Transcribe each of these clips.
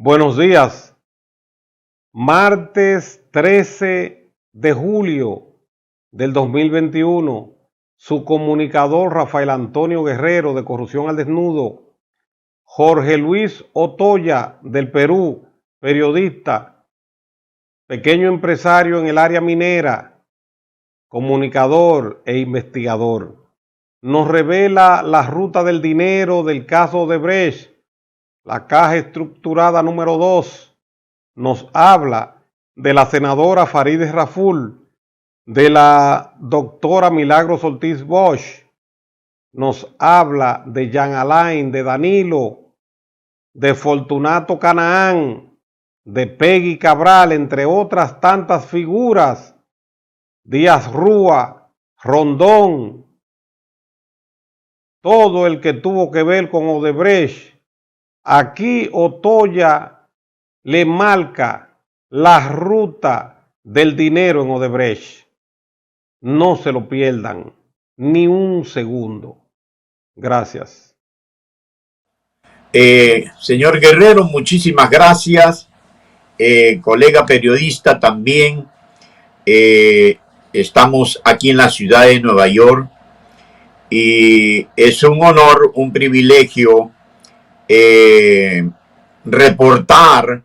Buenos días. Martes 13 de julio del 2021. Su comunicador Rafael Antonio Guerrero de Corrupción al Desnudo. Jorge Luis Otoya del Perú, periodista, pequeño empresario en el área minera, comunicador e investigador. Nos revela la ruta del dinero del caso Odebrecht, la caja estructurada número 2. Nos habla de la senadora Farideh Raful, de la doctora Milagros Ortiz Bosch. Nos habla de Jean Alain, de Danilo, de Fortunato Canaán, de Peggy Cabral, entre otras tantas figuras. Díaz Rúa, Rondón, todo el que tuvo que ver con Odebrecht. Aquí Otoya le marca la ruta del dinero en Odebrecht. No se lo pierdan ni un segundo. Gracias. Señor Guerrero, muchísimas gracias. Colega periodista también. Estamos aquí en la ciudad de Nueva York y es un honor, un privilegio reportar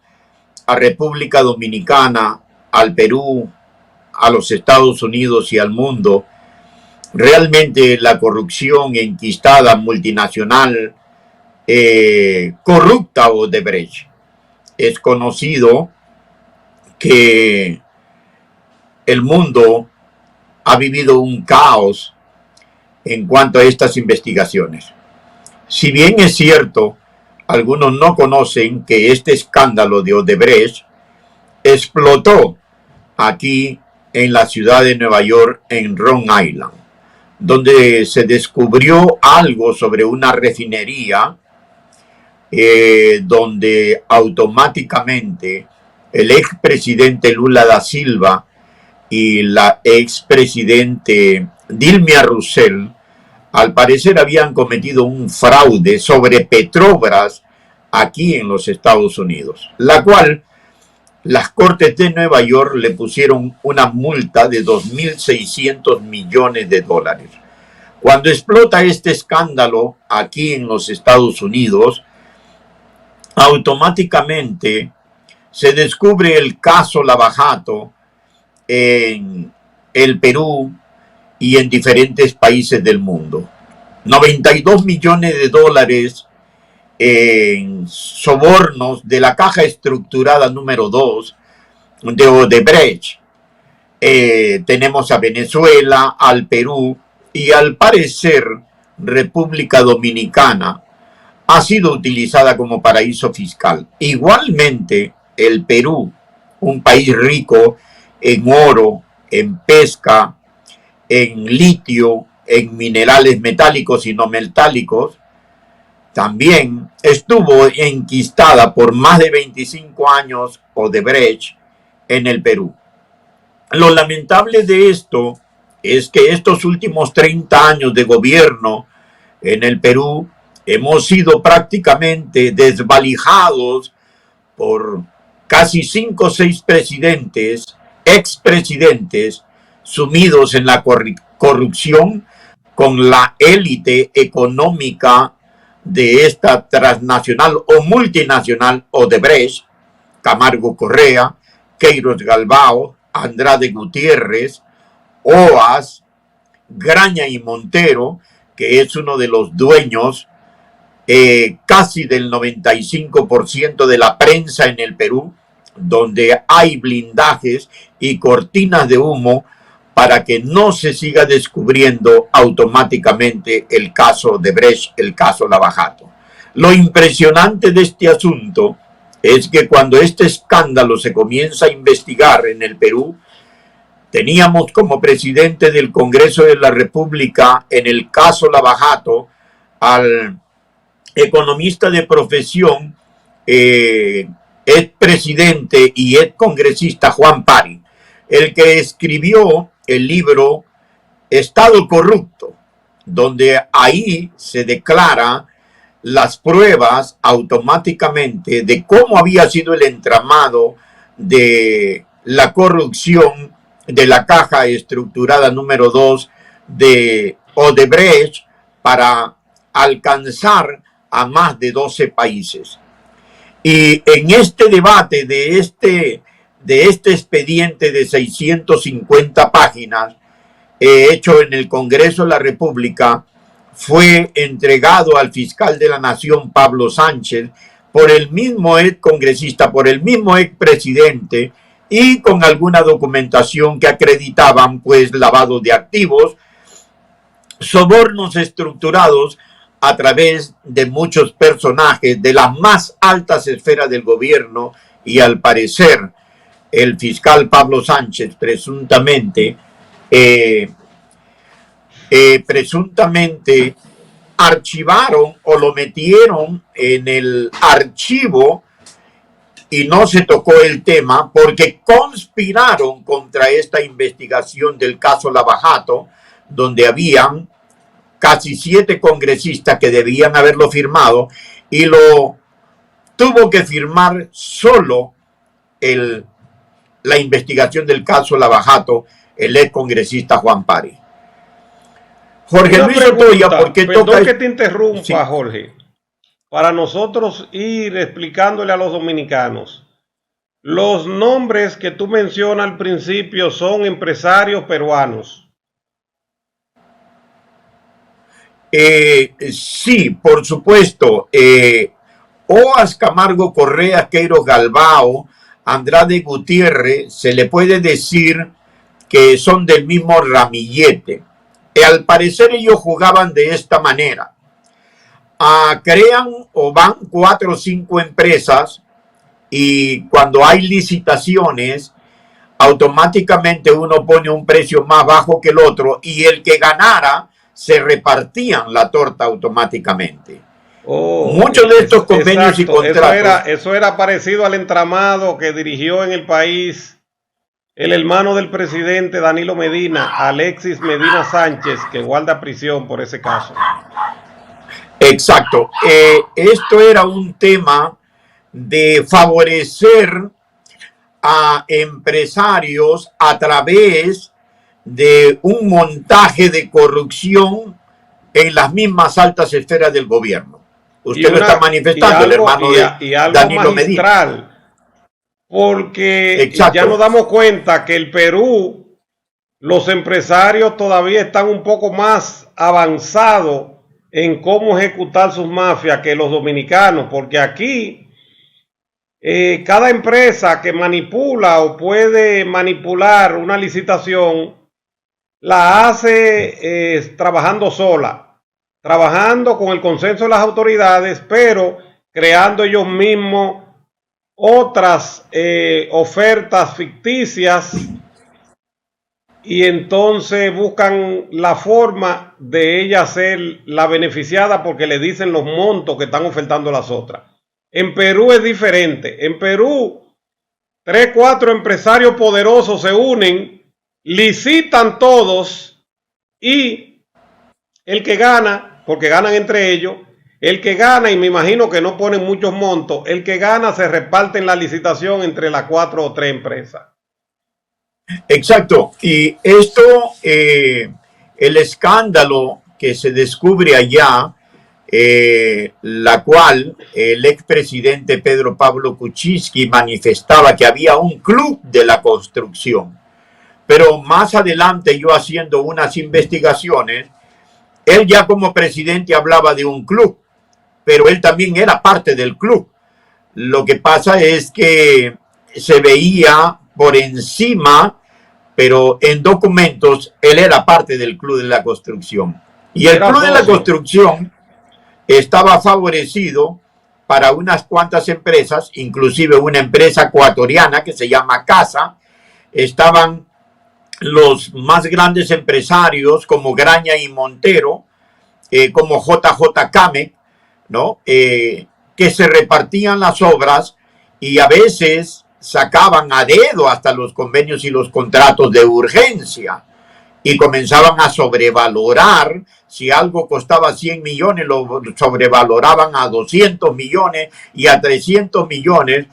a República Dominicana, al Perú, a los Estados Unidos y al mundo. Realmente la corrupción enquistada multinacional corrupta Odebrecht. Es conocido que el mundo ha vivido un caos en cuanto a estas investigaciones. Si bien es cierto, algunos no conocen que este escándalo de Odebrecht explotó aquí en la ciudad de Nueva York, en Rhode Island, donde se descubrió algo sobre una refinería donde automáticamente el expresidente Lula da Silva y la expresidente Dilma Rousseff al parecer habían cometido un fraude sobre Petrobras aquí en los Estados Unidos, la cual las Cortes de Nueva York le pusieron una multa de 2.600 millones de dólares. Cuando explota este escándalo aquí en los Estados Unidos, automáticamente se descubre el caso Lavajato en el Perú y en diferentes países del mundo. 92 millones de dólares en sobornos de la caja estructurada número 2 de Odebrecht. Tenemos a Venezuela, al Perú y al parecer República Dominicana ha sido utilizada como paraíso fiscal. Igualmente el Perú, un país rico en oro, en pesca, en litio, en minerales metálicos y no metálicos, también estuvo enquistada por más de 25 años Odebrecht en el Perú. Lo lamentable de esto es que estos últimos 30 años de gobierno en el Perú hemos sido prácticamente desvalijados por casi 5 o 6 presidentes, expresidentes, sumidos en la corrupción con la élite económica de esta transnacional o multinacional Odebrecht, Camargo Correa, Queiroz Galvao, Andrade Gutiérrez, Oas, Graña y Montero, que es uno de los dueños casi del 95% de la prensa en el Perú, donde hay blindajes y cortinas de humo para que no se siga descubriendo automáticamente el caso Odebrecht, el caso Lavajato. Lo impresionante de este asunto es que cuando este escándalo se comienza a investigar en el Perú, teníamos como presidente del Congreso de la República en el caso Lavajato al economista de profesión, expresidente y excongresista Juan Pari, el que escribió el libro Estado Corrupto, donde ahí se declara las pruebas automáticamente de cómo había sido el entramado de la corrupción de la caja estructurada número 2 de Odebrecht para alcanzar a más de 12 países. Y en este debate de este expediente de 650 páginas, hecho en el Congreso de la República, fue entregado al fiscal de la Nación, Pablo Sánchez, por el mismo ex congresista, por el mismo ex presidente, y con alguna documentación que acreditaban pues lavado de activos, sobornos estructurados a través de muchos personajes de las más altas esferas del gobierno, y al parecer el fiscal Pablo Sánchez presuntamente archivaron o lo metieron en el archivo y no se tocó el tema porque conspiraron contra esta investigación del caso Lava Jato, donde habían casi 7 congresistas que debían haberlo firmado, y lo tuvo que firmar solo la investigación del caso Lava Jato, el ex congresista Juan Pari. Jorge Luis Otoya, ¿por qué toca? Perdón que te interrumpa, sí, Jorge. Para nosotros ir explicándole a los dominicanos, los nombres que tú mencionas al principio son empresarios peruanos. Sí, por supuesto. Oas Camargo Correa, Queiroz Galbao, Andrade Gutiérrez, se le puede decir que son del mismo ramillete. Al parecer ellos jugaban de esta manera. Crean o van 4 o 5 empresas, y cuando hay licitaciones, automáticamente uno pone un precio más bajo que el otro, y el que ganara se repartían la torta automáticamente. Muchos de estos convenios, exacto, y contratos. Eso era parecido al entramado que dirigió en el país el hermano del presidente Danilo Medina, Alexis Medina Sánchez, que guarda prisión por ese caso. Exacto. Esto era un tema de favorecer a empresarios a través de un montaje de corrupción en las mismas altas esferas del gobierno. Usted lo está manifestando, el hermano de Danilo Medina. Porque exacto, ya nos damos cuenta que el Perú, los empresarios todavía están un poco más avanzados en cómo ejecutar sus mafias que los dominicanos, porque aquí cada empresa que manipula o puede manipular una licitación la hace trabajando sola, trabajando con el consenso de las autoridades, pero creando ellos mismos otras ofertas ficticias, y entonces buscan la forma de ella ser la beneficiada porque le dicen los montos que están ofertando las otras. En Perú es diferente. En Perú 3, 4 empresarios poderosos se unen, licitan todos, y el que gana, porque ganan entre ellos, el que gana, y me imagino que no ponen muchos montos, el que gana se reparte en la licitación entre las 4 o 3 empresas. Exacto. Y esto, el escándalo que se descubre allá, la cual el expresidente Pedro Pablo Kuczynski manifestaba que había un club de la construcción. Pero más adelante, yo haciendo unas investigaciones, él ya como presidente hablaba de un club, pero él también era parte del club. Lo que pasa es que se veía por encima, pero en documentos él era parte del club de la construcción. Y el club de la construcción estaba favorecido para unas cuantas empresas, inclusive una empresa ecuatoriana que se llama Casa. Estaban los más grandes empresarios como Graña y Montero, como JJ Came, ¿no? Que se repartían las obras y a veces sacaban a dedo hasta los convenios y los contratos de urgencia. y comenzaban a sobrevalorar. Si algo costaba 100 millones, lo sobrevaloraban a 200 millones y a 300 millones.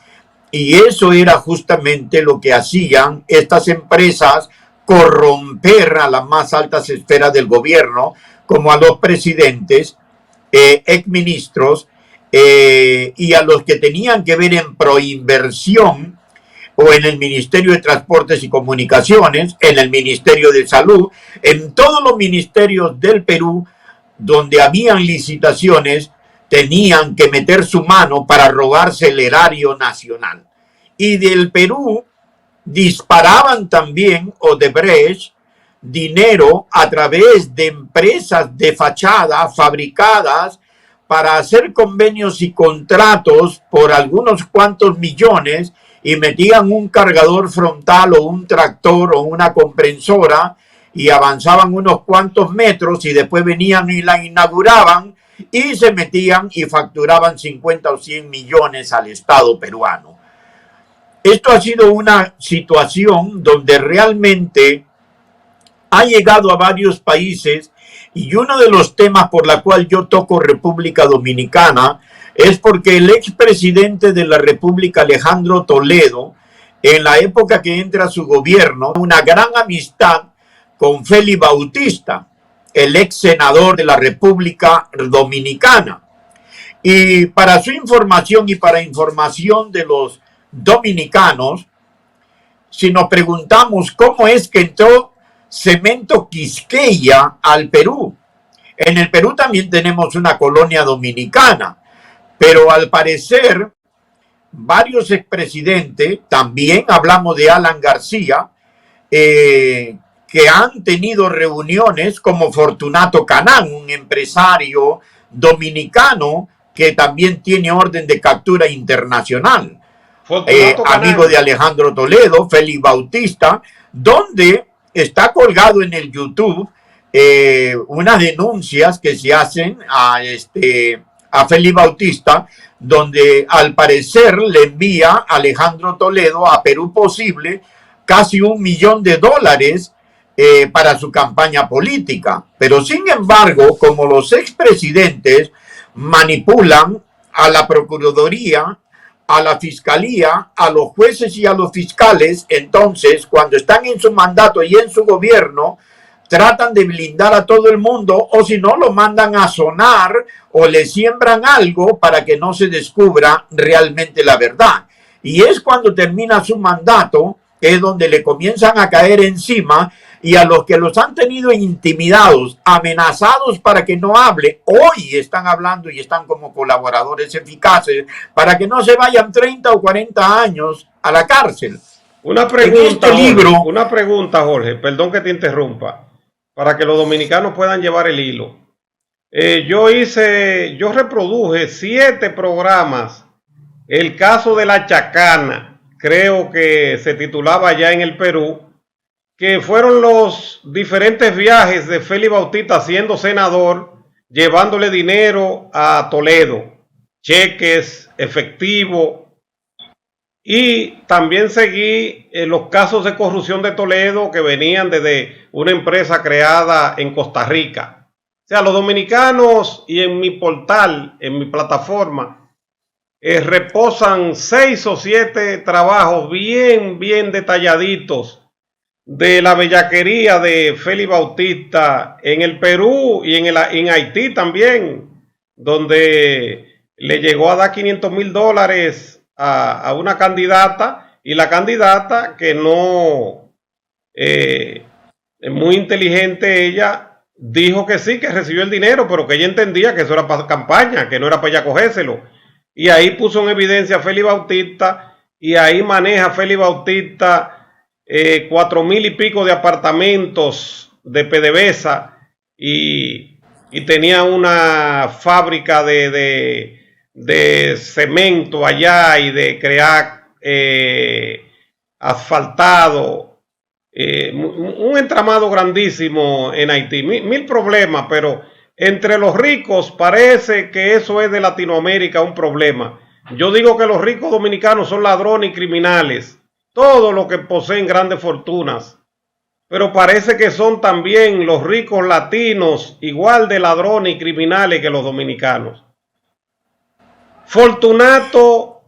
Y eso era justamente lo que hacían estas empresas, corromper a las más altas esferas del gobierno, como a los presidentes, exministros, y a los que tenían que ver en proinversión, o en el Ministerio de Transportes y Comunicaciones, en el Ministerio de Salud, en todos los ministerios del Perú, donde habían licitaciones, tenían que meter su mano para robarse el erario nacional. Y del Perú disparaban también Odebrecht dinero a través de empresas de fachada fabricadas para hacer convenios y contratos por algunos cuantos millones, y metían un cargador frontal o un tractor o una comprensora y avanzaban unos cuantos metros y después venían y la inauguraban y se metían y facturaban 50 o 100 millones al Estado peruano. Esto ha sido una situación donde realmente ha llegado a varios países, y uno de los temas por la cual yo toco República Dominicana es porque el expresidente de la República, Alejandro Toledo, en la época que entra a su gobierno, una gran amistad con Félix Bautista, el ex senador de la República Dominicana. Y para su información y para información de los dominicanos, si nos preguntamos cómo es que entró Cemento Quisqueya al Perú. En el Perú también tenemos una colonia dominicana, pero al parecer varios expresidentes, también hablamos de Alan García, que han tenido reuniones, como Fortunato Canán, un empresario dominicano que también tiene orden de captura internacional, amigo de Alejandro Toledo, Félix Bautista, donde está colgado en el YouTube unas denuncias que se hacen a Félix Bautista, donde al parecer le envía a Alejandro Toledo a Perú Posible casi $1 millón para su campaña política. Pero sin embargo, como los expresidentes manipulan a la Procuraduría, a la Fiscalía, a los jueces y a los fiscales, entonces cuando están en su mandato y en su gobierno, tratan de blindar a todo el mundo, o si no, lo mandan a sonar o le siembran algo para que no se descubra realmente la verdad. Y es cuando termina su mandato, es donde le comienzan a caer encima, y a los que los han tenido intimidados, amenazados para que no hable, hoy están hablando y están como colaboradores eficaces para que no se vayan 30 o 40 años a la cárcel. Una pregunta, una pregunta, Jorge, perdón que te interrumpa, para que los dominicanos puedan llevar el hilo. Yo reproduje 7 programas, el caso de la Chacana, creo que se titulaba ya en el Perú, que fueron los diferentes viajes de Félix Bautista siendo senador, llevándole dinero a Toledo, cheques, efectivo, y también seguí los casos de corrupción de Toledo que venían desde una empresa creada en Costa Rica. O sea, los dominicanos, y en mi portal, en mi plataforma, reposan 6 o 7 trabajos bien detalladitos de la bellaquería de Félix Bautista en el Perú y en Haití también, donde le llegó a dar $500,000 a una candidata, y la candidata, que no es muy inteligente, ella dijo que sí, que recibió el dinero, pero que ella entendía que eso era para campaña, que no era para ella cogérselo, y ahí puso en evidencia a Félix Bautista, y ahí maneja Félix Bautista 4,000 y pico de apartamentos de PDVSA, y tenía una fábrica de cemento allá y de crear asfaltado, un entramado grandísimo en Haití, mil problemas, pero entre los ricos parece que eso es de Latinoamérica un problema. Yo digo que los ricos dominicanos son ladrones y criminales, todos los que poseen grandes fortunas, Pero parece que son también los ricos latinos igual de ladrones y criminales que los dominicanos. Fortunato,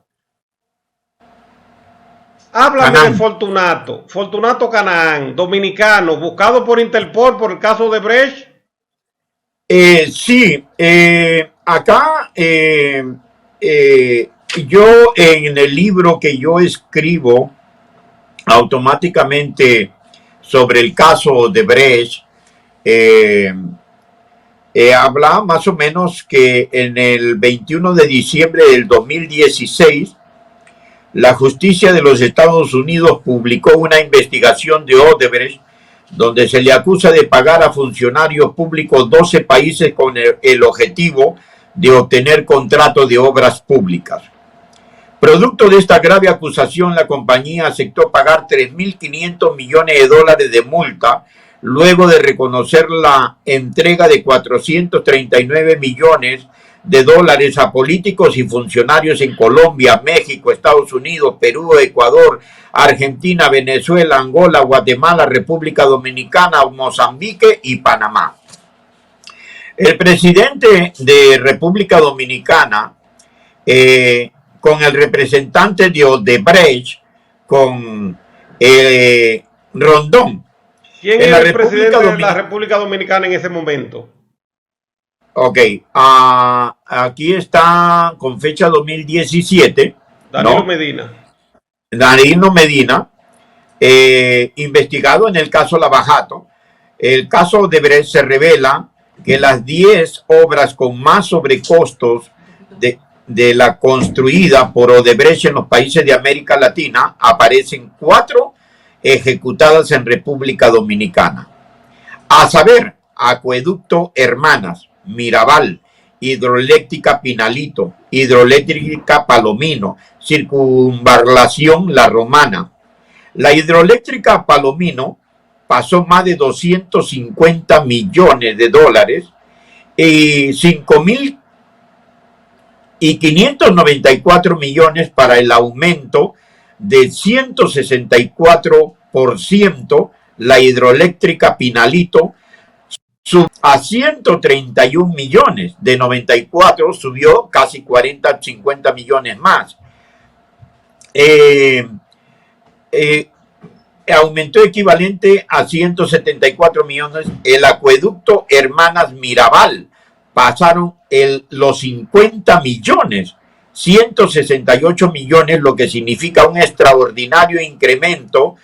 háblame de Canaán. Fortunato. Fortunato Canaán, dominicano, buscado por Interpol por el caso de Brecht. Sí, acá yo en el libro que yo escribo automáticamente sobre el caso de Brecht, habla más o menos que en el 21 de diciembre del 2016, la justicia de los Estados Unidos publicó una investigación de Odebrecht donde se le acusa de pagar a funcionarios públicos 12 países con el objetivo de obtener contratos de obras públicas. Producto de esta grave acusación, la compañía aceptó pagar 3.500 millones de dólares de multa luego de reconocer la entrega de 439 millones de dólares a políticos y funcionarios en Colombia, México, Estados Unidos, Perú, Ecuador, Argentina, Venezuela, Angola, Guatemala, República Dominicana, Mozambique y Panamá. El presidente de República Dominicana, con el representante de Odebrecht, con Rondón. ¿Quién era el presidente de la República Dominicana en ese momento? Ok, aquí está con fecha 2017. Danilo Medina. Danilo Medina, investigado en el caso Lavajato. El caso Odebrecht se revela que las 10 obras con más sobrecostos de la construida por Odebrecht en los países de América Latina, aparecen 4 ejecutadas en República Dominicana. A saber, Acueducto Hermanas, Mirabal, Hidroeléctrica Pinalito, Hidroeléctrica Palomino, Circunvalación La Romana. La hidroeléctrica Palomino pasó más de 250 millones de dólares y 594 millones para el aumento de 164%. La hidroeléctrica Pinalito a 131 millones, de 94 subió casi 40, 50 millones más. Aumentó equivalente a 174 millones. El acueducto Hermanas Mirabal pasaron los 50 millones, 168 millones, lo que significa un extraordinario incremento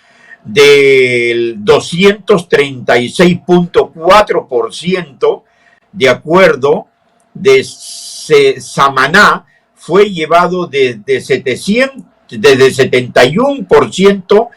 del 236.4%. De acuerdo de Samaná, fue llevado desde 71%,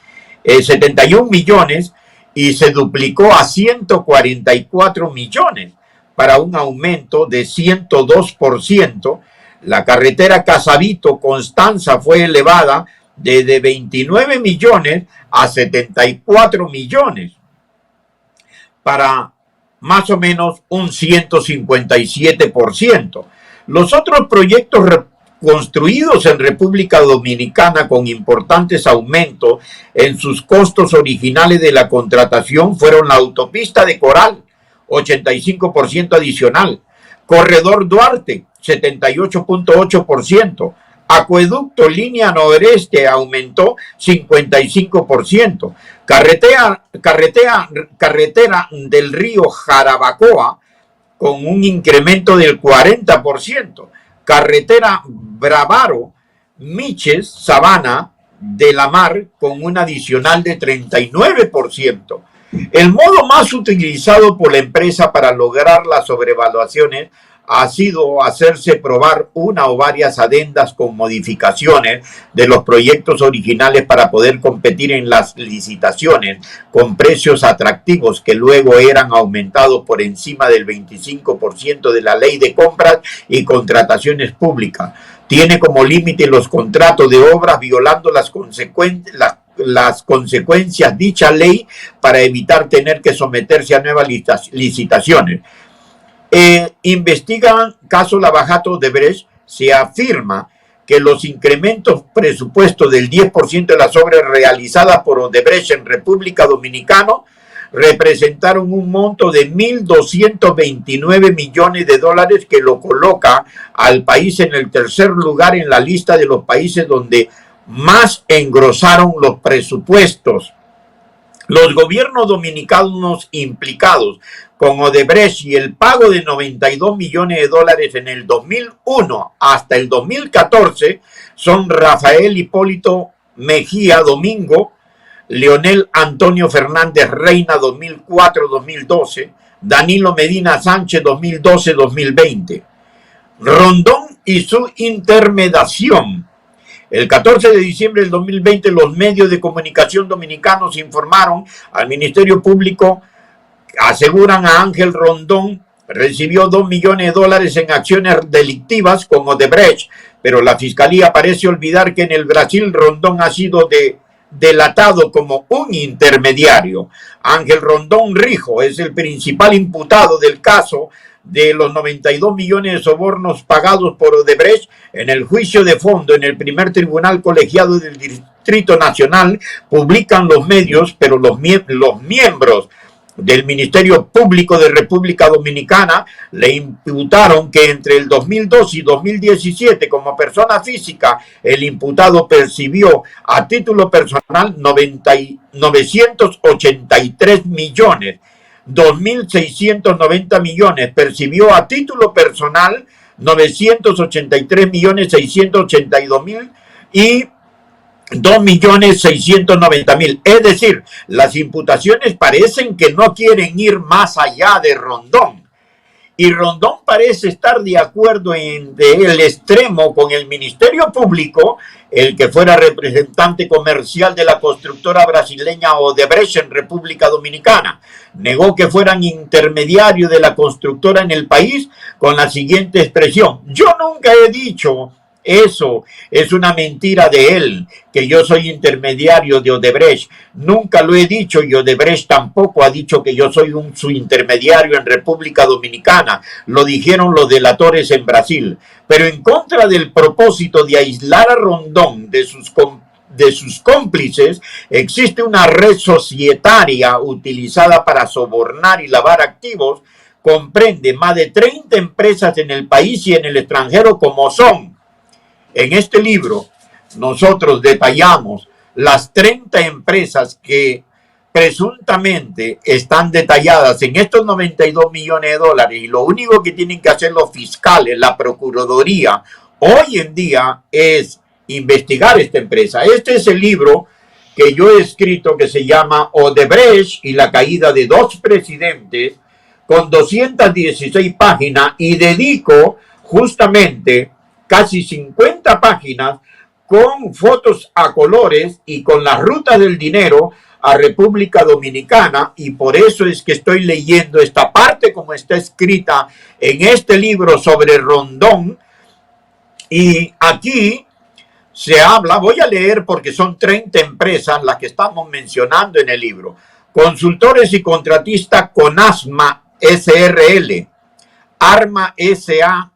71 millones, y se duplicó a 144 millones para un aumento de 102%. La carretera Casavito-Constanza fue elevada desde 29 millones a 74 millones para más o menos un 157%. Los otros proyectos construidos en República Dominicana con importantes aumentos en sus costos originales de la contratación fueron la autopista de Coral, 85% adicional, Corredor Duarte, 78.8%, Acueducto Línea Noreste aumentó 55%, carretera del río Jarabacoa con un incremento del 40%, carretera Bravaro, Miches, Sabana de la Mar con un adicional de 39%. El modo más utilizado por la empresa para lograr las sobrevaluaciones ha sido hacerse probar una o varias adendas con modificaciones de los proyectos originales para poder competir en las licitaciones con precios atractivos que luego eran aumentados por encima del 25% de la ley de compras y contrataciones públicas. Tiene como límite los contratos de obras violando las consecuencias dicha ley para evitar tener que someterse a nuevas licitaciones. Investigan caso Lavajato Odebrecht. Se afirma que los incrementos presupuestos del 10% de las obras realizadas por Odebrecht en República Dominicana representaron un monto de 1.229 millones de dólares, que lo coloca al país en el tercer lugar en la lista de los países donde más engrosaron los presupuestos. Los gobiernos dominicanos implicados con Odebrecht y el pago de 92 millones de dólares en el 2001 hasta el 2014 son Rafael Hipólito Mejía Domingo, Leonel Antonio Fernández Reina 2004-2012, Danilo Medina Sánchez 2012-2020. Rondón y su intermediación. El 14 de diciembre del 2020, los medios de comunicación dominicanos informaron al Ministerio Público, aseguran a Ángel Rondón recibió 2 millones de dólares en acciones delictivas con Odebrecht, pero la Fiscalía parece olvidar que en el Brasil Rondón ha sido delatado como un intermediario. Ángel Rondón Rijo es el principal imputado del caso de los 92 millones de sobornos pagados por Odebrecht en el juicio de fondo en el primer tribunal colegiado del Distrito Nacional. Publican los medios, pero los miembros del Ministerio Público de República Dominicana le imputaron que entre el 2002 y 2017, como persona física, el imputado percibió a título personal 983 millones, 2.690 millones, percibió a título personal 983 millones 682 mil y 2.690.000. Es decir, las imputaciones parecen que no quieren ir más allá de Rondón. Y Rondón parece estar de acuerdo en el extremo con el Ministerio Público, el que fuera representante comercial de la constructora brasileña Odebrecht en República Dominicana. Negó que fueran intermediarios de la constructora en el país con la siguiente expresión: yo nunca he dicho eso, es una mentira de él, que yo soy intermediario de Odebrecht. Nunca lo he dicho, y Odebrecht tampoco ha dicho que yo soy su intermediario en República Dominicana. Lo dijeron los delatores en Brasil. Pero en contra del propósito de aislar a Rondón de sus cómplices, existe una red societaria utilizada para sobornar y lavar activos. Comprende más de 30 empresas en el país y en el extranjero, como son. En este libro nosotros detallamos las 30 empresas que presuntamente están detalladas en estos 92 millones de dólares, y lo único que tienen que hacer los fiscales, la Procuraduría, hoy en día es investigar esta empresa. Este es el libro que yo he escrito, que se llama Odebrecht y la caída de dos presidentes, con 216 páginas, y dedico justamente casi 50 páginas con fotos a colores y con las rutas del dinero a República Dominicana, y por eso es que estoy leyendo esta parte como está escrita en este libro sobre Rondón. Y aquí se habla, voy a leer porque son 30 empresas las que estamos mencionando en el libro. Consultores y contratistas Conasma SRL, Arma SA,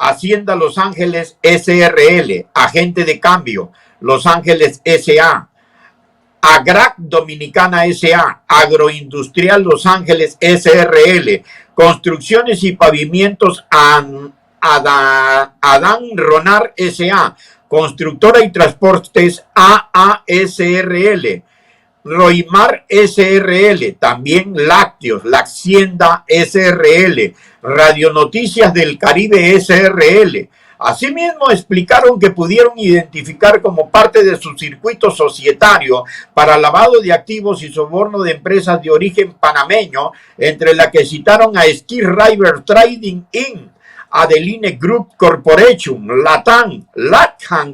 Hacienda Los Ángeles SRL, Agente de Cambio Los Ángeles SA, Agrac Dominicana SA, Agroindustrial Los Ángeles SRL, Construcciones y Pavimentos Adán Ronar SA, Constructora y Transportes AASRL, Roimar SRL, también Lácteos, La Hacienda SRL, Radionoticias del Caribe SRL. Asimismo, explicaron que pudieron identificar como parte de su circuito societario para lavado de activos y soborno de empresas de origen panameño, entre las que citaron a Ski River Trading Inc., Adeline Group Corporation, Latam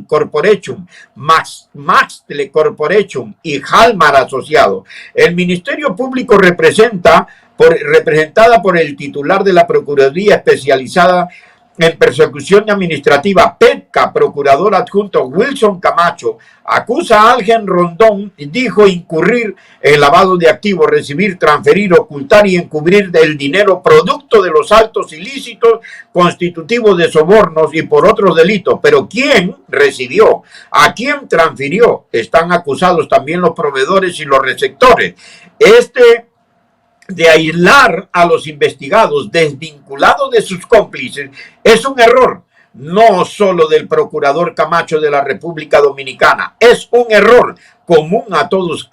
Corporation, Maxtle Corporation y Halmar Asociado. El Ministerio Público representada por el titular de la Procuraduría Especializada en Persecución Administrativa, PETCA, procurador adjunto Wilson Camacho, acusa a Ángel Rondón, dijo incurrir en lavado de activos, recibir, transferir, ocultar y encubrir del dinero producto de los actos ilícitos constitutivos de sobornos y por otros delitos. Pero ¿quién recibió? ¿A quién transfirió? Están acusados también los proveedores y los receptores. Este de aislar a los investigados desvinculados de sus cómplices es un error, no solo del procurador Camacho de la República Dominicana, es un error común a todos,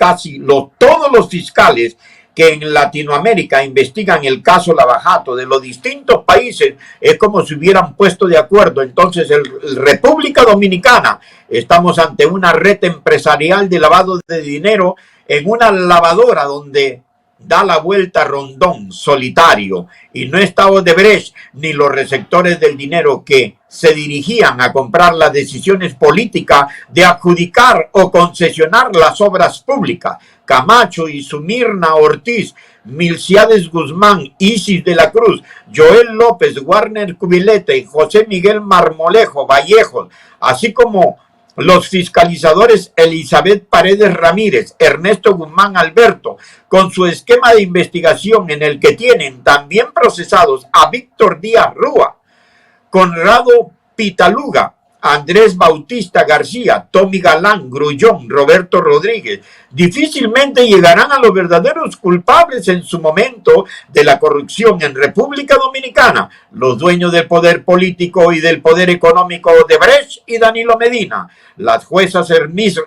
todos los fiscales que en Latinoamérica investigan el caso Lavajato de los distintos países. Es como si hubieran puesto de acuerdo. Entonces, en República Dominicana estamos ante una red empresarial de lavado de dinero en una lavadora donde da la vuelta Rondón solitario, y no está Odebrecht ni los receptores del dinero que se dirigían a comprar las decisiones políticas de adjudicar o concesionar las obras públicas. Camacho y Sumirna Ortiz, Milciades Guzmán, Isis de la Cruz, Joel López, Warner Cubilete, José Miguel Marmolejo Vallejos, así como los fiscalizadores Elizabeth Paredes Ramírez, Ernesto Guzmán Alberto, con su esquema de investigación en el que tienen también procesados a Víctor Díaz Rúa, Conrado Pitaluga, Andrés Bautista García, Tommy Galán, Grullón, Roberto Rodríguez, difícilmente llegarán a los verdaderos culpables en su momento de la corrupción en República Dominicana, los dueños del poder político y del poder económico Odebrecht y Danilo Medina, las juezas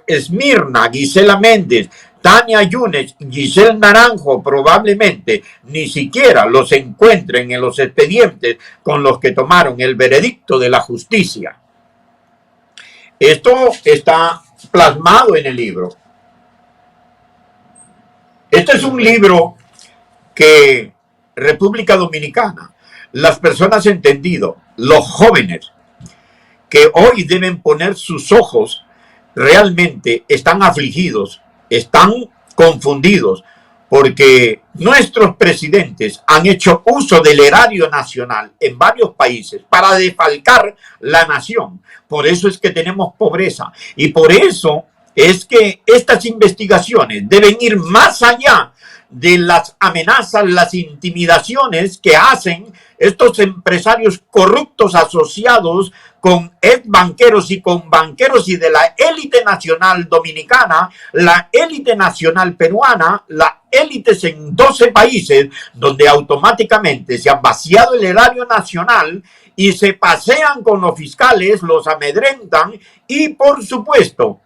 Esmirna, Gisela Méndez, Tania Yunes, Giselle Naranjo, probablemente ni siquiera los encuentren en los expedientes con los que tomaron el veredicto de la justicia. Esto está plasmado en el libro. Este es un libro que República Dominicana, las personas entendido, los jóvenes que hoy deben poner sus ojos, realmente están afligidos, están confundidos, porque nuestros presidentes han hecho uso del erario nacional en varios países para defalcar la nación. Por eso es que tenemos pobreza, y por eso es que estas investigaciones deben ir más allá de las amenazas, las intimidaciones que hacen estos empresarios corruptos asociados con ex banqueros y con banqueros y de la élite nacional dominicana, la élite nacional peruana, la élites en 12 países donde automáticamente se han vaciado el erario nacional y se pasean con los fiscales, los amedrentan, y por supuesto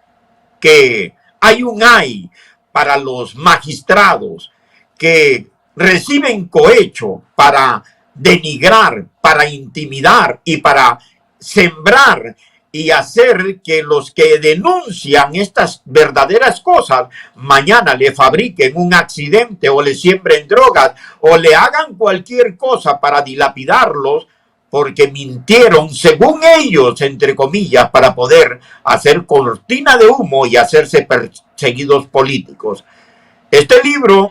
que hay un ay para los magistrados que reciben cohecho para denigrar, para intimidar y para sembrar y hacer que los que denuncian estas verdaderas cosas mañana le fabriquen un accidente o le siembren drogas o le hagan cualquier cosa para dilapidarlos, porque mintieron según ellos, entre comillas, para poder hacer cortina de humo y hacerse perseguidos políticos. Este libro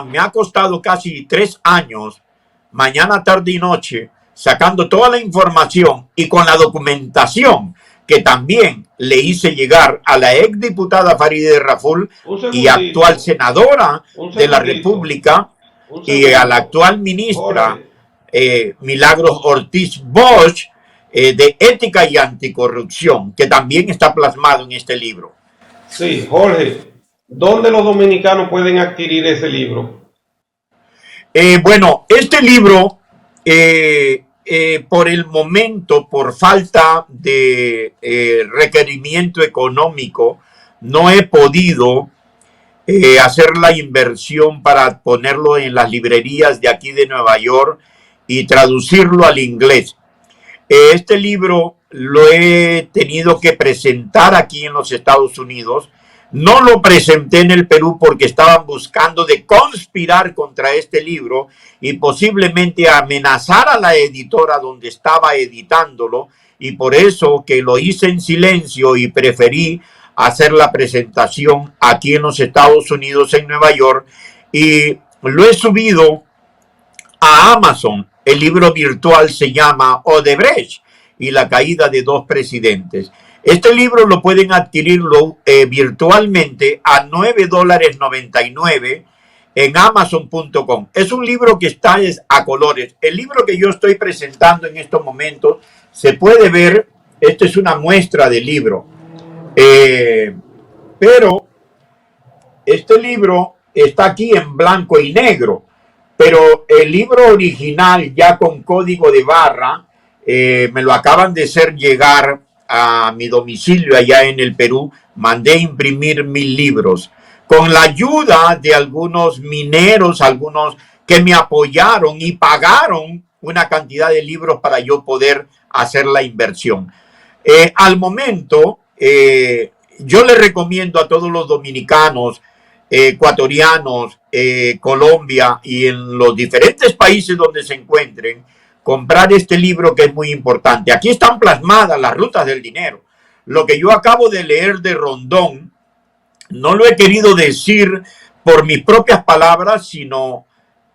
me ha costado casi 3 años, mañana, tarde y noche, sacando toda la información y con la documentación que también le hice llegar a la exdiputada Farideh Raful y actual senadora de la República, y a la actual ministra Milagros Ortiz Bosch, de Ética y Anticorrupción, que también está plasmado en este libro. Sí, Jorge, ¿dónde los dominicanos pueden adquirir ese libro? Bueno, este libro, por el momento, por falta de requerimiento económico, no he podido hacer la inversión para ponerlo en las librerías de aquí de Nueva York y traducirlo al inglés. Este libro lo he tenido que presentar aquí en los Estados Unidos. No lo presenté en el Perú porque estaban buscando de conspirar contra este libro y posiblemente amenazar a la editora donde estaba editándolo, y por eso que lo hice en silencio y preferí hacer la presentación aquí en los Estados Unidos, en Nueva York, y lo he subido a Amazon. El libro virtual se llama Odebrecht y la caída de 2 presidentes. Este libro lo pueden adquirirlo virtualmente a $9.99 en Amazon.com. Es un libro que está a colores. El libro que yo estoy presentando en estos momentos se puede ver. Esta es una muestra del libro. Pero este libro está aquí en blanco y negro, pero el libro original ya con código de barra me lo acaban de hacer llegar a mi domicilio allá en el Perú. Mandé imprimir 1000 libros con la ayuda de algunos mineros, algunos que me apoyaron y pagaron una cantidad de libros para yo poder hacer la inversión. Al momento, yo le recomiendo a todos los dominicanos, ecuatorianos, Colombia y en los diferentes países donde se encuentren, comprar este libro que es muy importante. Aquí están plasmadas las rutas del dinero. Lo que yo acabo de leer de Rondón, no lo he querido decir por mis propias palabras, sino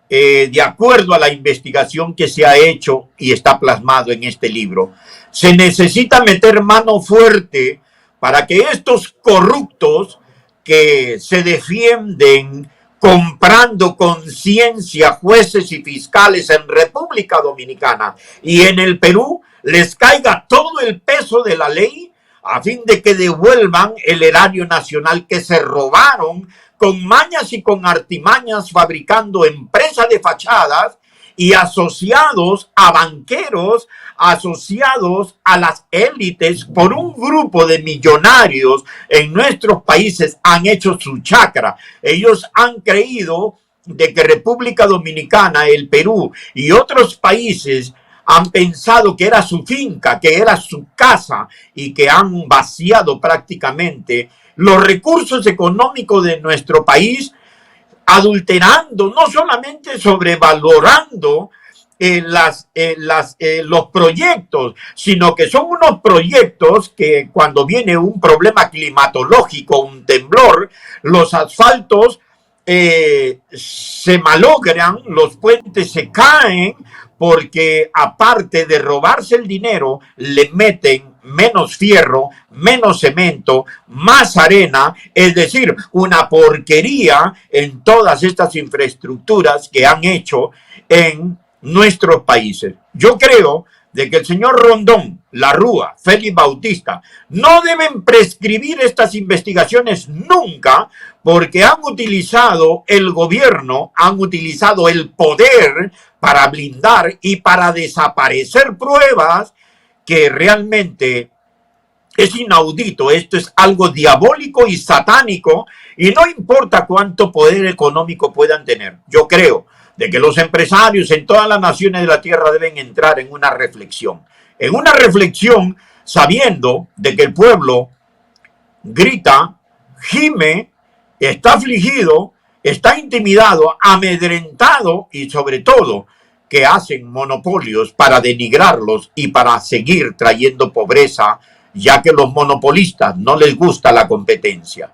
de acuerdo a la investigación que se ha hecho y está plasmado en este libro. Se necesita meter mano fuerte para que estos corruptos que se defienden comprando conciencia, jueces y fiscales en República Dominicana y en el Perú, les caiga todo el peso de la ley a fin de que devuelvan el erario nacional que se robaron con mañas y con artimañas, fabricando empresas de fachadas y asociados a banqueros, asociados a las élites por un grupo de millonarios en nuestros países han hecho su chacra. Ellos han creído de que República Dominicana, el Perú y otros países han pensado que era su finca, que era su casa y que han vaciado prácticamente los recursos económicos de nuestro país, adulterando, no solamente sobrevalorando los proyectos, sino que son unos proyectos que cuando viene un problema climatológico, un temblor, los asfaltos se malogran, los puentes se caen, porque aparte de robarse el dinero, le meten menos fierro, menos cemento, más arena, es decir, una porquería en todas estas infraestructuras que han hecho en nuestros países. Yo creo de que el señor Rondón, La Rúa, Félix Bautista, no deben prescribir estas investigaciones nunca, porque han utilizado el gobierno, han utilizado el poder para blindar y para desaparecer pruebas que realmente es inaudito. Esto es algo diabólico y satánico, y no importa cuánto poder económico puedan tener. Yo creo de que los empresarios en todas las naciones de la tierra deben entrar en una reflexión sabiendo de que el pueblo grita, gime, está afligido, está intimidado, amedrentado y sobre todo que hacen monopolios para denigrarlos y para seguir trayendo pobreza, ya que los monopolistas no les gusta la competencia.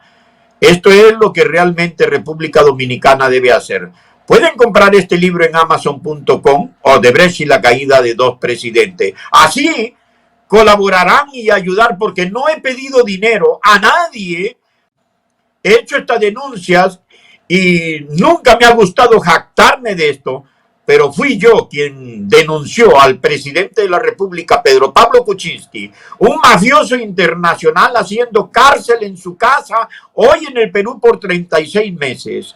Esto es lo que realmente República Dominicana debe hacer. Pueden comprar este libro en Amazon.com, Odebrecht y la caída de dos presidentes. Así colaborarán y ayudar, porque no he pedido dinero a nadie. He hecho estas denuncias y nunca me ha gustado jactarme de esto, pero fui yo quien denunció al presidente de la República, Pedro Pablo Kuczynski, un mafioso internacional haciendo cárcel en su casa hoy en el Perú por 36 meses.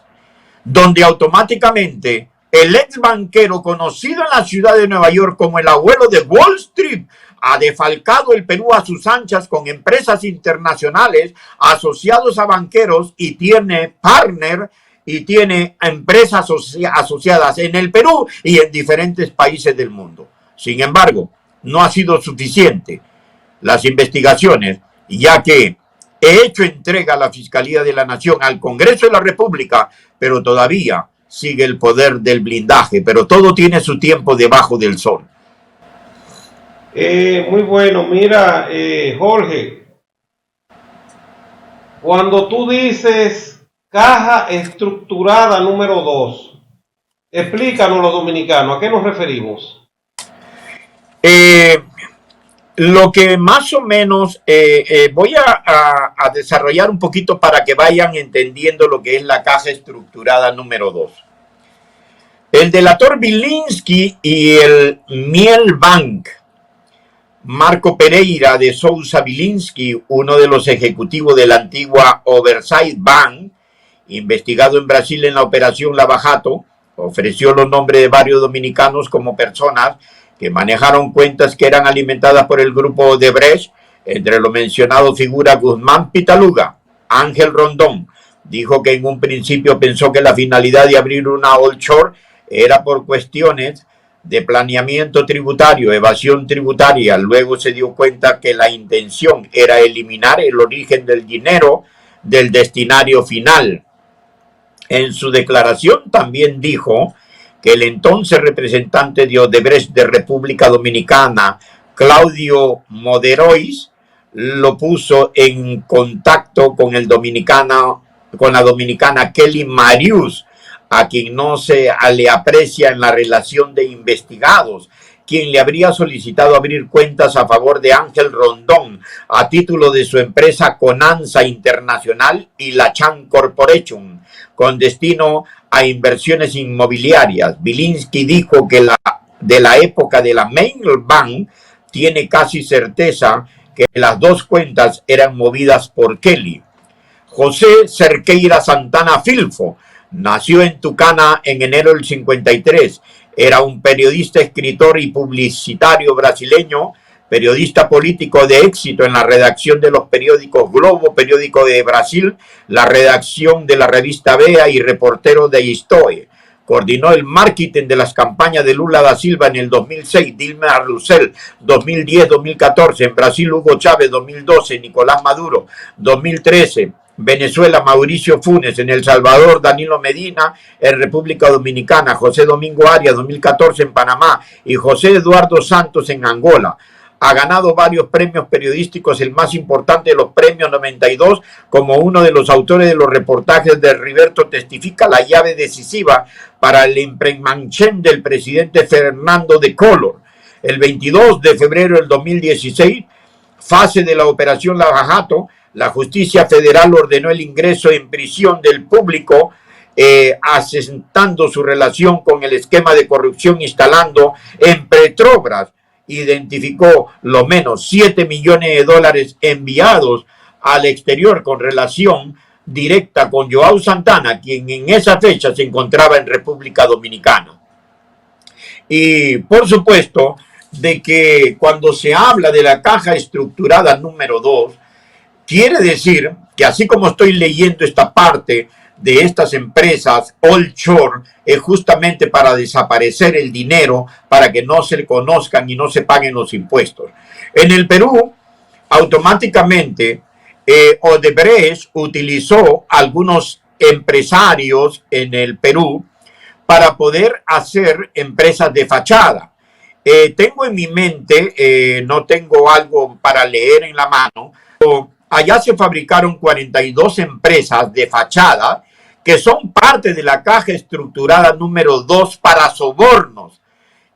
Donde automáticamente el ex banquero conocido en la ciudad de Nueva York como el abuelo de Wall Street ha defalcado el Perú a sus anchas con empresas internacionales asociados a banqueros y tiene partner y tiene empresas asociadas en el Perú y en diferentes países del mundo. Sin embargo, no ha sido suficiente las investigaciones, ya que he hecho entrega a la Fiscalía de la Nación, al Congreso de la República, pero todavía sigue el poder del blindaje, pero todo tiene su tiempo debajo del sol. Muy bueno, mira, Jorge, cuando tú dices caja estructurada número 2, explícanos los dominicanos, ¿a qué nos referimos? Lo que más o menos voy a desarrollar un poquito para que vayan entendiendo lo que es la caja estructurada número 2. El delator Bilinsky y el Miel Bank, Marco Pereira de Sousa Bilinsky, uno de los ejecutivos de la antigua Oversight Bank, investigado en Brasil en la operación Lava Jato, ofreció los nombres de varios dominicanos como personas que manejaron cuentas que eran alimentadas por el grupo Odebrecht. Entre los mencionados figura Guzmán Pitaluga. Ángel Rondón dijo que en un principio pensó que la finalidad de abrir una offshore era por cuestiones de planeamiento tributario, evasión tributaria. Luego se dio cuenta que la intención era eliminar el origen del dinero del destinario final. En su declaración también dijo que el entonces representante de Odebrecht de República Dominicana, Claudio Moderois, lo puso en contacto con la dominicana Kelly Marius, a quien no se le aprecia en la relación de investigados, quien le habría solicitado abrir cuentas a favor de Ángel Rondón a título de su empresa Conanza Internacional y la Chan Corporation, con destino a inversiones inmobiliarias. Bilinski dijo que de la época de la Main Bank tiene casi certeza que las dos cuentas eran movidas por Kelly. José Cerqueira Santana Filfo nació en Tucana en enero del 53. Era un periodista, escritor y publicitario brasileño, periodista político de éxito en la redacción de los periódicos Globo, periódico de Brasil, la redacción de la revista Vea y reportero de Istoe. Coordinó el marketing de las campañas de Lula da Silva en el 2006, Dilma Rousseff 2010-2014, en Brasil Hugo Chávez 2012, Nicolás Maduro 2013, Venezuela Mauricio Funes, en El Salvador Danilo Medina, en República Dominicana José Domingo Arias 2014 en Panamá y José Eduardo Santos en Angola. Ha ganado varios premios periodísticos, el más importante de los premios 92, como uno de los autores de los reportajes de Riverto Testifica, la llave decisiva para el impeachment del presidente Fernando de Collor. El 22 de febrero del 2016, fase de la operación Lava Jato, la justicia federal ordenó el ingreso en prisión del público, asentando su relación con el esquema de corrupción instalando en Petrobras. Identificó lo menos $7 millones enviados al exterior con relación directa con Joao Santana, quien en esa fecha se encontraba en República Dominicana. Y por supuesto de que cuando se habla de la caja estructurada número 2, quiere decir que así como estoy leyendo esta parte de estas empresas offshore, es justamente para desaparecer el dinero, para que no se conozcan y no se paguen los impuestos. En el Perú, automáticamente, Odebrecht utilizó algunos empresarios en el Perú para poder hacer empresas de fachada. Tengo en mi mente, no tengo algo para leer en la mano, pero allá se fabricaron 42 empresas de fachada que son parte de la caja estructurada número 2 para sobornos.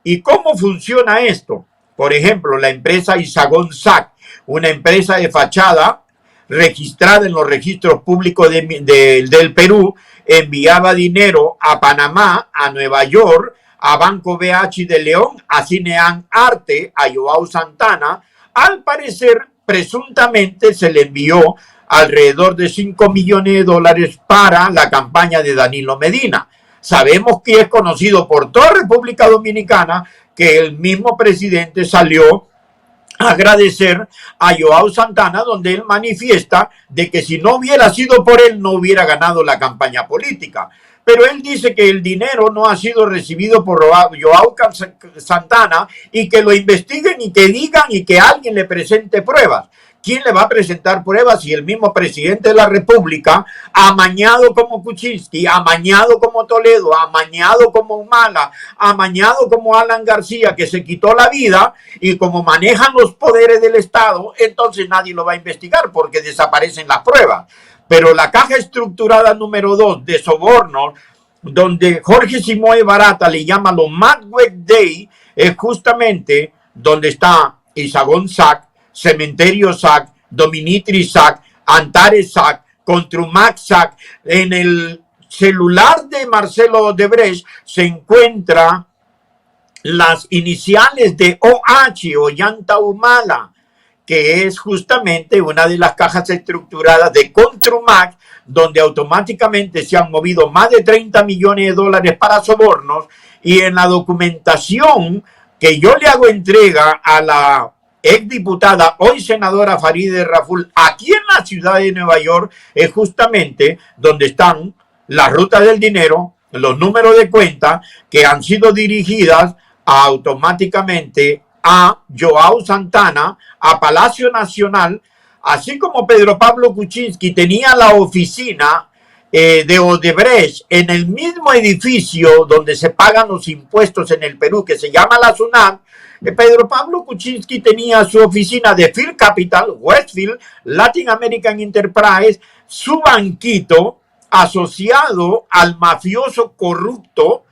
¿Y cómo funciona esto? Por ejemplo, la empresa Isagón SAC, una empresa de fachada registrada en los registros públicos del Perú, enviaba dinero a Panamá, a Nueva York, a Banco BH de León, a Cinean Arte, a Joao Santana. Al parecer, presuntamente se le envió alrededor de $5 millones para la campaña de Danilo Medina. Sabemos que es conocido por toda República Dominicana que el mismo presidente salió a agradecer a Joao Santana, donde él manifiesta de que si no hubiera sido por él no hubiera ganado la campaña política. Pero él dice que el dinero no ha sido recibido por Joao Santana y que lo investiguen y que digan y que alguien le presente pruebas. ¿Quién le va a presentar pruebas si el mismo presidente de la República, amañado como Kuczynski, amañado como Toledo, amañado como Humala, amañado como Alan García, que se quitó la vida, y como manejan los poderes del Estado, entonces nadie lo va a investigar porque desaparecen las pruebas? Pero la caja estructurada número 2 de sobornos, donde Jorge Simoe Barata le llama los Madweg Day, es justamente donde está Isagón SAC, Cementerio SAC, Dominitri SAC, Antares SAC, Contrumac SAC. En el celular de Marcelo Odebrecht se encuentra las iniciales de OH, Ollanta Humala, que es justamente una de las cajas estructuradas de Contrumac, donde automáticamente se han movido más de 30 millones de dólares para sobornos, y en la documentación que yo le hago entrega a la exdiputada, hoy senadora Farideh Raful, aquí en la ciudad de Nueva York, es justamente donde están las rutas del dinero, los números de cuenta que han sido dirigidas automáticamente a Joao Santana, a Palacio Nacional, así como Pedro Pablo Kuczynski tenía la oficina de Odebrecht en el mismo edificio donde se pagan los impuestos en el Perú, que se llama la SUNAT. Pedro Pablo Kuczynski tenía su oficina de Field Capital, Westfield, Latin American Enterprise, su banquito asociado al mafioso corrupto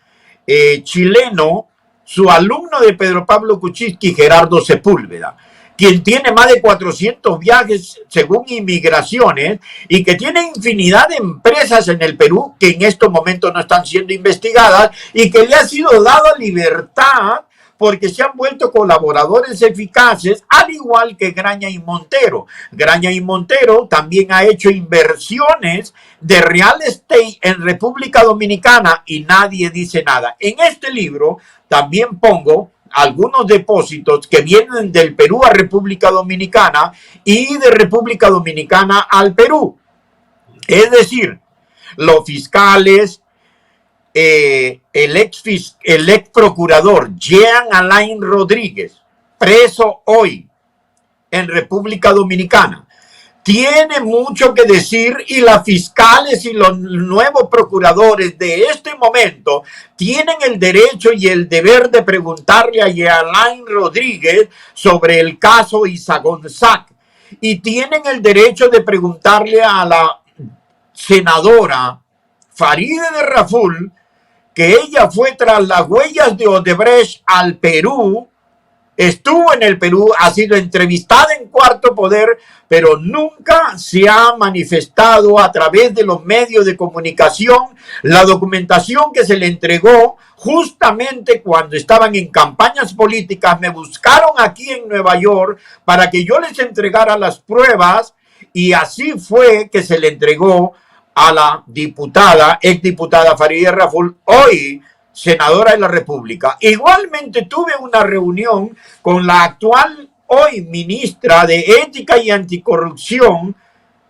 chileno, su alumno de Pedro Pablo Kuczynski, Gerardo Sepúlveda, quien tiene más de 400 viajes según Inmigraciones y que tiene infinidad de empresas en el Perú que en estos momentos no están siendo investigadas y que le ha sido dada libertad porque se han vuelto colaboradores eficaces, al igual que Graña y Montero. Graña y Montero también ha hecho inversiones de real estate en República Dominicana y nadie dice nada. En este libro también pongo algunos depósitos que vienen del Perú a República Dominicana y de República Dominicana al Perú. Es decir, los fiscales, el ex procurador Jean Alain Rodríguez, preso hoy en República Dominicana, tiene mucho que decir, y las fiscales y los nuevos procuradores de este momento tienen el derecho y el deber de preguntarle a Jean Alain Rodríguez sobre el caso Isagonzac, y tienen el derecho de preguntarle a la senadora Farideh Raful, que ella fue tras las huellas de Odebrecht al Perú, estuvo en el Perú, ha sido entrevistada en Cuarto Poder, pero nunca se ha manifestado a través de los medios de comunicación la documentación que se le entregó justamente cuando estaban en campañas políticas. Me buscaron aquí en Nueva York para que yo les entregara las pruebas, y así fue que se le entregó a la diputada, exdiputada Farideh Raful, hoy senadora de la República. Igualmente tuve una reunión con la actual, hoy ministra de Ética y Anticorrupción,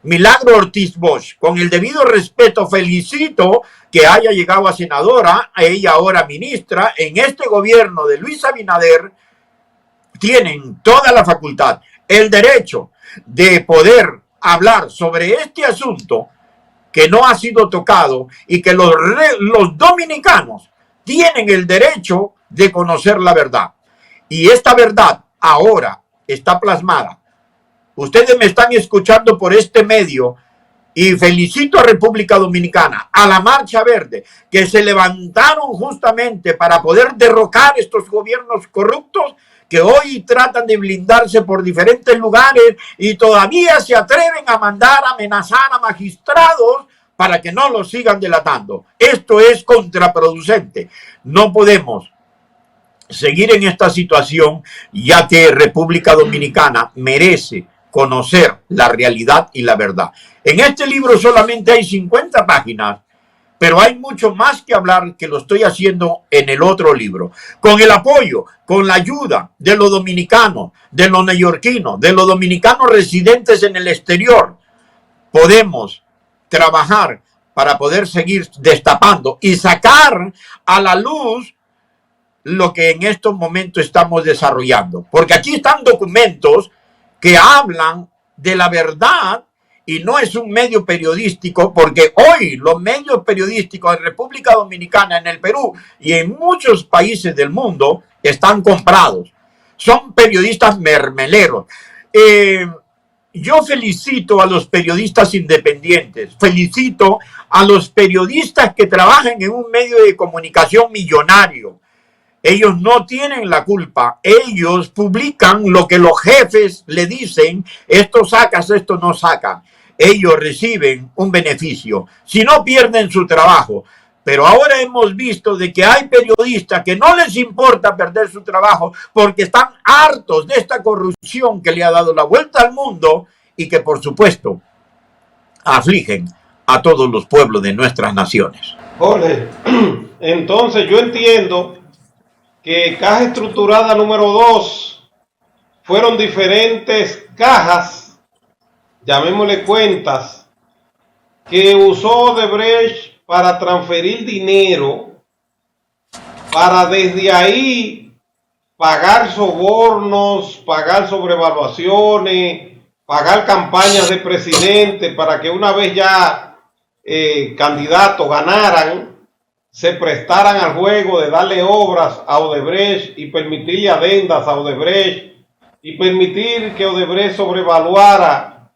Milagro Ortiz Bosch. Con el debido respeto, felicito que haya llegado a senadora, a ella ahora ministra. En este gobierno de Luis Abinader tienen toda la facultad, el derecho de poder hablar sobre este asunto que no ha sido tocado, y que los dominicanos tienen el derecho de conocer la verdad. Y esta verdad ahora está plasmada. Ustedes me están escuchando por este medio, y felicito a República Dominicana, a la Marcha Verde, que se levantaron justamente para poder derrocar estos gobiernos corruptos que hoy tratan de blindarse por diferentes lugares y todavía se atreven a mandar a amenazar a magistrados para que no los sigan delatando. Esto es contraproducente. No podemos seguir en esta situación, ya que República Dominicana merece conocer la realidad y la verdad. En este libro solamente hay 50 páginas, pero hay mucho más que hablar, que lo estoy haciendo en el otro libro. Con el apoyo, con la ayuda de los dominicanos, de los neoyorquinos, de los dominicanos residentes en el exterior, podemos trabajar para poder seguir destapando y sacar a la luz lo que en estos momentos estamos desarrollando. Porque aquí están documentos que hablan de la verdad, y no es un medio periodístico, porque hoy los medios periodísticos en República Dominicana, en el Perú y en muchos países del mundo están comprados. Son periodistas mermeleros. Yo felicito a los periodistas independientes, felicito a los periodistas que trabajan en un medio de comunicación millonario. Ellos no tienen la culpa, ellos publican lo que los jefes le dicen: esto sacas, esto no sacas. Ellos reciben un beneficio, si no pierden su trabajo. Pero ahora hemos visto de que hay periodistas que no les importa perder su trabajo porque están hartos de esta corrupción que le ha dado la vuelta al mundo y que por supuesto afligen a todos los pueblos de nuestras naciones. Jorge, entonces yo entiendo que caja estructurada número 2 fueron diferentes cajas, llamémosle cuentas, que usó Odebrecht para transferir dinero, para desde ahí pagar sobornos, pagar sobrevaluaciones, pagar campañas de presidente para que una vez ya candidatos ganaran, se prestaran al juego de darle obras a Odebrecht y permitirle adendas a Odebrecht y permitir que Odebrecht sobrevaluara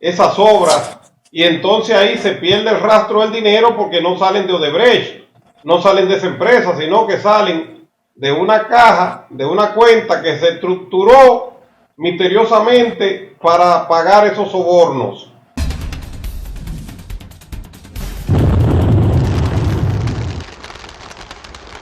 esas obras, y entonces ahí se pierde el rastro del dinero porque no salen de Odebrecht, no salen de esa empresa, sino que salen de una caja, de una cuenta que se estructuró misteriosamente para pagar esos sobornos.